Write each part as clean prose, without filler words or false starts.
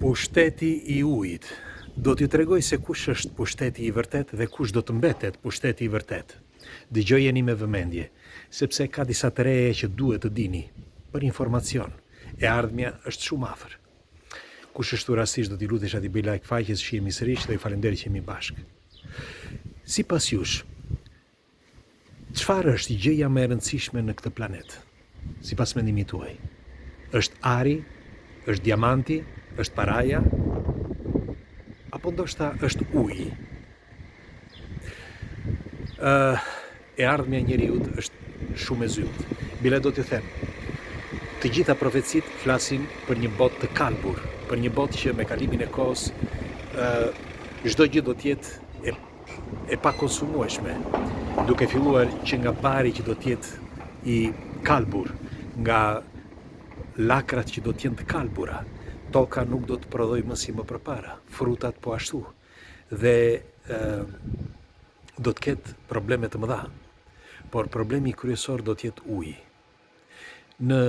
Pushteti i ujit. Do t'ju tregoj se kush është pushteti i vërtet dhe kush do të mbetet pushteti i vërtet. Dëgjojeni me vëmendje, sepse ka disa të reje që duhet të dini. Për informacion, e ardhmja është shumë afër. Kush është rastisht do t'i lutesh aty bëj like faqes që jemi sërish dhe ju falenderoj që jemi bashkë. Sipas jush, çfarë është gjëja më e rëndësishme në këtë planet? Sipas mendimit tuaj, është ari, është diamanti, është paraja, apo ndoshta është uji? E ardhmja e njeriut është shumë e zyrtë. Bile do t'ju them, të gjitha profecit flasin për një botë të kalbur, për një botë që me kalimin e kohës çdo gjë do t'jetë e pa konsumueshme, duke filluar që nga bari që do t'jetë i kalbur, nga lakrat që do t'jenë të kalbura, toka nuk do të prodhoj më si më përpara, frutat po ashtu, dhe do të ketë probleme të mëdha, por problemi kryesor do t'jetë uji. Në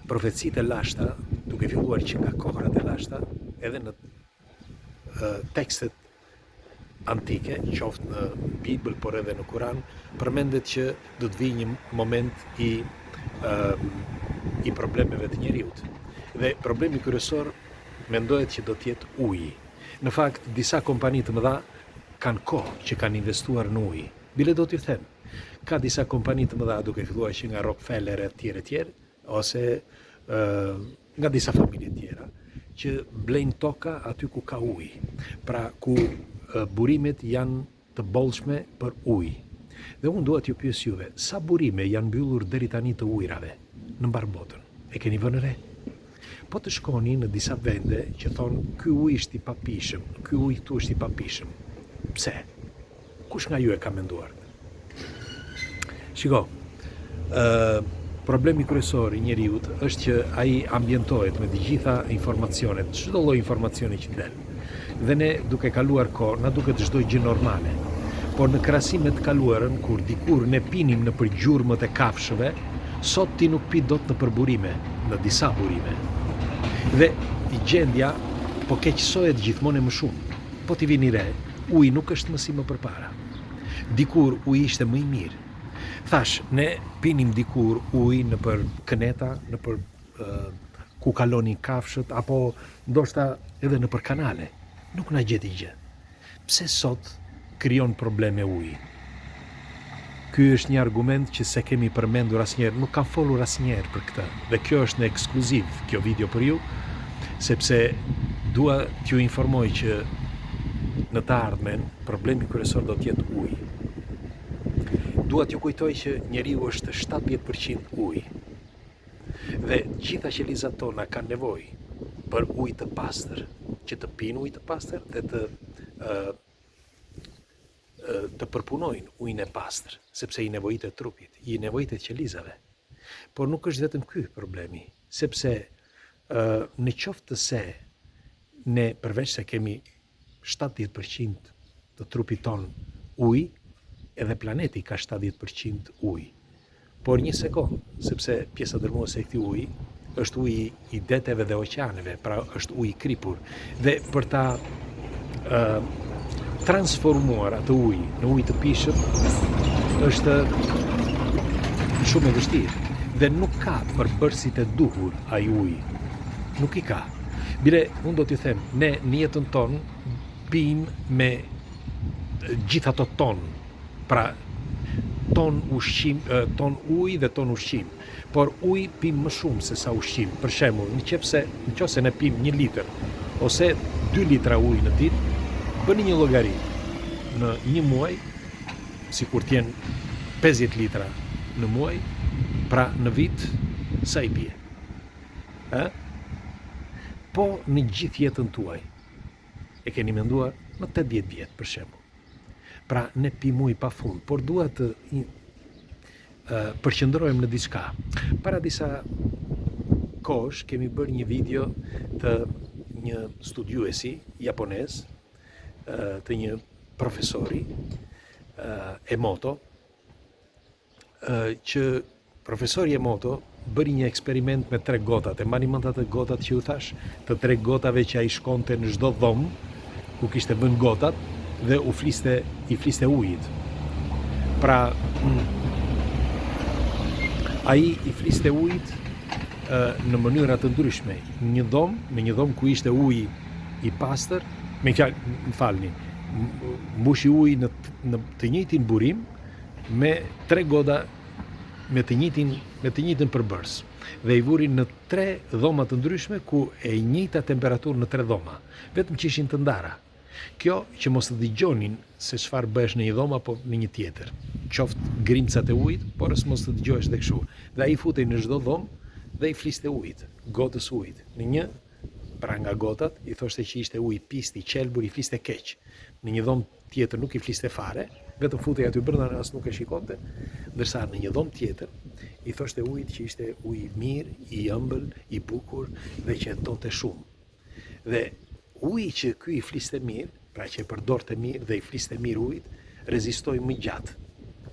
profecitë e lashta, duke filluar që nga kohrat e lashta, edhe në tekstet antike, qoftë në Bibël, por edhe në Kur'an, përmendet që do të vijë një moment i problemeve të njeriut. Dhe problemi kryesor mendohet që do të jetë uji. Në fakt, disa kompani të mëdha kanë kohë që kanë investuar në ujë. Bile do t'ju them, ka disa kompani të mëdha duke filluar që nga Rockefeller e tjerë, ose nga disa familje tjera, që blejnë toka aty ku ka ujë, pra ku burimet janë të bollshme për ujë. Dhe unë dua t'ju pyes juve, sa burime janë mbyllur deri tani të ujrave në mbar botën? E keni vënë re? Po të shkoni në disa vende që thonë ky ujë është i papishëm, ky ujë këtu është i papishëm. Pse? Kush nga ju e ka menduar? Shiko, problemi kryesor i njeriut është që ai ambientohet me të gjitha informacionet, çdo lloj informacioni që del. Dhe ne, duke kaluar kohë, na duket çdo gjë normale. Por në krahasim me të kaluarën, kur dikur ne pinim në përgjurmët e kafshëve, sot ti nuk pi dot në përburime, në disa burime. Dhe i gjendja po keqësohet gjithmonë më shumë. Po t'i vini re, uji nuk është më si më përpara. Dikur uji ishte më i mirë. Thash, ne pinim dikur ujë në për këneta, në për ku kalonin kafshët, apo ndoshta edhe në për kanale. Nuk na gjeti gjë. Pse sot krijon probleme uji? Ky është një argument që se kemi përmendur asnjëherë, nuk kam folur asnjëherë për këtë. Dhe kjo është në ekskluziv, kjo video për ju, sepse dua t'ju informoj që në të ardhmen problemi kryesor do t'jetë uji. Dua t'ju kujtoj që njeriu është 70% ujë. Dhe gjitha qelizat tona kanë nevojë për ujë të pastër, që të pinë ujë të pastër dhe të përpunojnë ujin e pastër, sepse i nevojitet trupit, i nevojitet qelizave. Por nuk është vetëm ky problemi, sepse në qoftë se ne përveç se kemi 70% të trupit ton ujë, edhe planeti ka 70% ujë. Por një sekond, sepse pjesa dërmuese e këtij uji është uji i deteve dhe oqeaneve, pra është uji i kripur. Dhe për ta transformuar atë ujë në ujë të pishëm është shumë e vështirë dhe nuk ka përbërësit e duhur ai uji. Nuk i ka. Bile, unë do t'ju them, ne në jetën tonë pim me gjitha ato tonë, pra ton ushqim, ton ujë dhe ton ushqim. Por ujë pim më shumë se sa ushqim. Për shembull, nëse ne pim 1 litër ose 2 litra ujë në ditë, bëni një llogari. Në një muaj, sikur t'jenë 50 litra në muaj, pra në vit, sa i bie? Po në gjithë jetën tuaj, e keni menduar në 80 vjet për shembull. Pra ne pim ujë pafund, por dua të përqendrohem në diçka. Para disa kohësh kemi bërë një video të një studiuesi japonez, të një profesori Emoto, që profesori Emoto bëri një eksperiment me 3 gotat. E mani mend atë gotat që u thash, të 3 gotave që ai shkonte në çdo dhomë ku kishte vënë gotat dhe i fliste ujit. Pra, ai i fliste ujit në mënyra të ndryshme. Në një dhomë ku ishte uji i pastër, më falni, mbushi uji në të njëjtin burim me 3 goda me të njëjtin përbërës. Dhe i vuri në 3 dhoma të ndryshme ku e njëjta temperaturë në 3 dhoma, vetëm që ishin të ndara. Kjo që mos të dëgjonin se çfarë bëhesh në një dhomë apo në një tjetër. Qoftë grimcat e ujit, por as mos të dëgjohesh dhe kështu. Dhe ai futej në çdo dhomë dhe i fliste ujit, gotës ujit. Në një, pra nga gotat, i thoshte që ishte uji pist, i qelbur, i fliste keq. Në një dhomë tjetër nuk i fliste fare, vetëm futej aty brenda as nuk e shikonte, ndërsa në një dhomë tjetër i thoshte ujit që ishte uji i mirë, i ëmbël, i bukur dhe që donte shumë. Dhe uji që ky i fliste mirë, pra që e përdorte mirë dhe i fliste mirë ujit, rezistoi më gjatë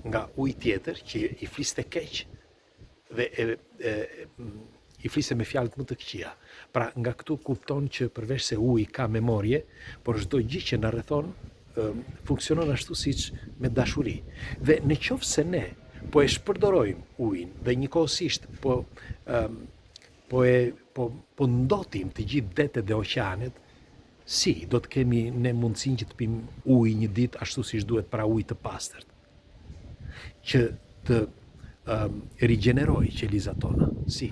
nga uji tjetër që i fliste keq dhe i fliste me fjalët më të këqija. Pra nga këtu kupton që përveç se uji ka memorje, por çdo gjë që na rrethon funksionon ashtu siç me dashuri. Dhe në qoftë se ne po e shpërdorojmë ujin dhe njëkohësisht po ndotim të gjithë detet dhe oqeanet, si do të kemi ne mundësinë që të pim ujë një ditë ashtu siç duhet, pra ujë të pastërt, që të rigjenerojë qelizat tona. Si?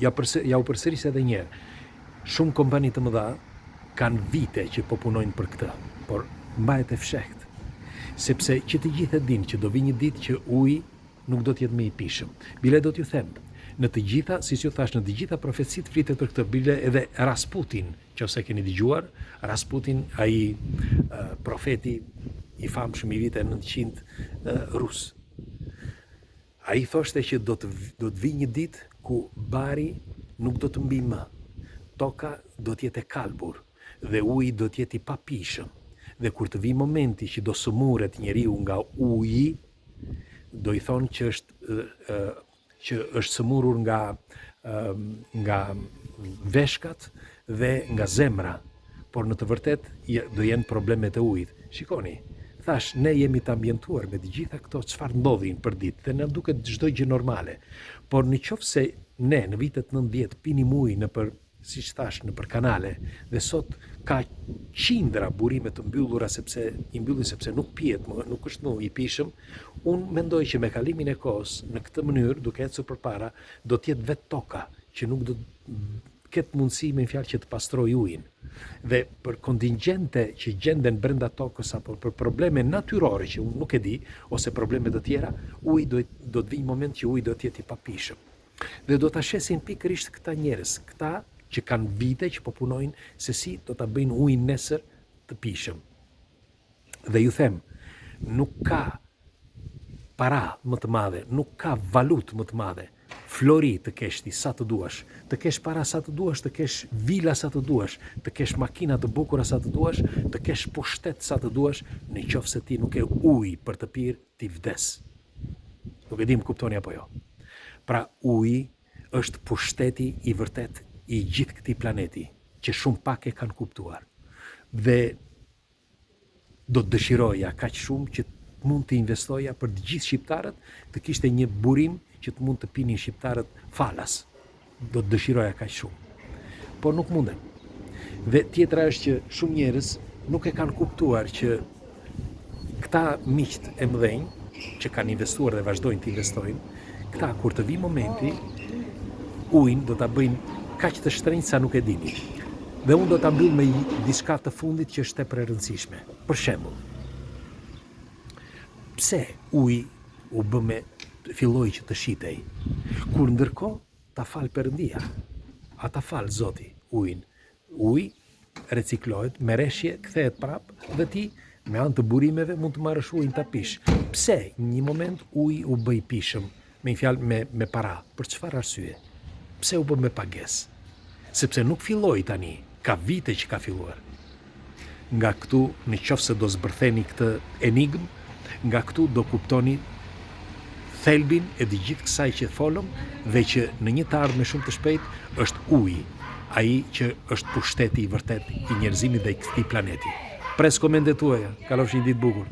Ja u përsëris edhe një herë. Shumë kompani të mëdha kanë vite që po punojnë për këtë, por mbahet e fshehtë. Sepse që të gjithë e dinë që do vi një ditë që uji nuk do të jetë më i pishëm. Bile do t'ju them, në të gjitha, siç ju thash, në të gjitha profecitë flitet për këtë. Bile edhe Rasputin, nëse keni dëgjuar, Rasputin, ai profeti i famshëm i viteve 900 rus. Ai thoshte që do të vi një ditë ku bari nuk do të mbi më. Toka do të jetë e kalbur dhe uji do të jetë i papishëm. Dhe kur të vi momenti që do sëmuret njeriu nga uji, do i thonë që është sëmurur nga veshkat dhe nga zemra, por në të vërtet do jenë problemet e ujit. Shikoni, thash, ne jemi të ambientuar me të gjitha këto çfarë ndodhin për ditë dhe na duket çdo gjë normale. Por në qoftë se ne në vitet 90 pinim ujë siç thash, nëpër kanale, dhe sot ka qindra burime të mbyllura sepse nuk pihet më, nuk është më i pishëm, unë mendoj që me kalimin e kohës, në këtë mënyrë, duke ecur përpara, do të jetë vetë toka që nuk do të ketë mundësi me fjalë që të pastrojë ujin. Dhe për kontingjente që gjenden brenda tokës apo për probleme natyrore që unë nuk e di, ose probleme të tjera, uji do të vijë moment që uji do të jetë i papishëm. Dhe do ta shesin pikërisht këta njerëz, këta që kanë vite që po punojnë se si do ta bëjnë ujin nesër të pishëm. Dhe ju them, nuk ka para më të madhe, nuk ka valutë më të madhe. Flori të kesh ti sa të duash, të kesh para sa të duash, të kesh vila sa të duash, të kesh makina të bukura sa të duash, të kesh pushtet sa të duash, në qoftë se ti nuk e ujë për të pirë, ti vdes. Nuk e di më kuptoni apo jo. Pra uji është pushteti i vërtet i gjithë këtij planeti, që shumë pak e kanë kuptuar. Dhe do të dëshiroja kaq shumë që mund të investoja për të gjithë shqiptarët, të kishte një burim që të mund të pinin shqiptarët falas. Do të dëshiroja kaq shumë. Por nuk mundem. Dhe tjetra është që shumë njerëz nuk e kanë kuptuar që këta miqt e mëdhenj që kanë investuar dhe vazhdojnë të investojnë, këta kur të vi momenti, ujin do ta bëjnë kaq të shtrenjtë sa nuk e dini. Dhe unë do ta mbyll me diçka të fundit që është tepër e rëndësishme. Për shembull, pse uji u bë filloi që të shitej? Kur ndërkohë ta fal Perëndia, a ta fal Zoti ujin. Uji reciklohet, me reshje kthehet prap dhe ti me anë të burimeve mund të marrësh ujin ta pish. Pse në një moment uji u bë i pishëm, me fjalë me para? Për çfarë arsye? Pse u bë me pagesë? Sepse nuk filloi tani, ka vite që ka filluar. Nga këtu, në qoftë se do zbërtheni këtë enigmë, nga këtu do kuptoni thelbin e të gjithë kësaj që folëm dhe që në një të ardhme shumë të shpejt është uji, ai që është pushteti i vërtet i njerëzimit dhe i këtij planeti. Pres komentet tuaja, kalofshin ditë bukur.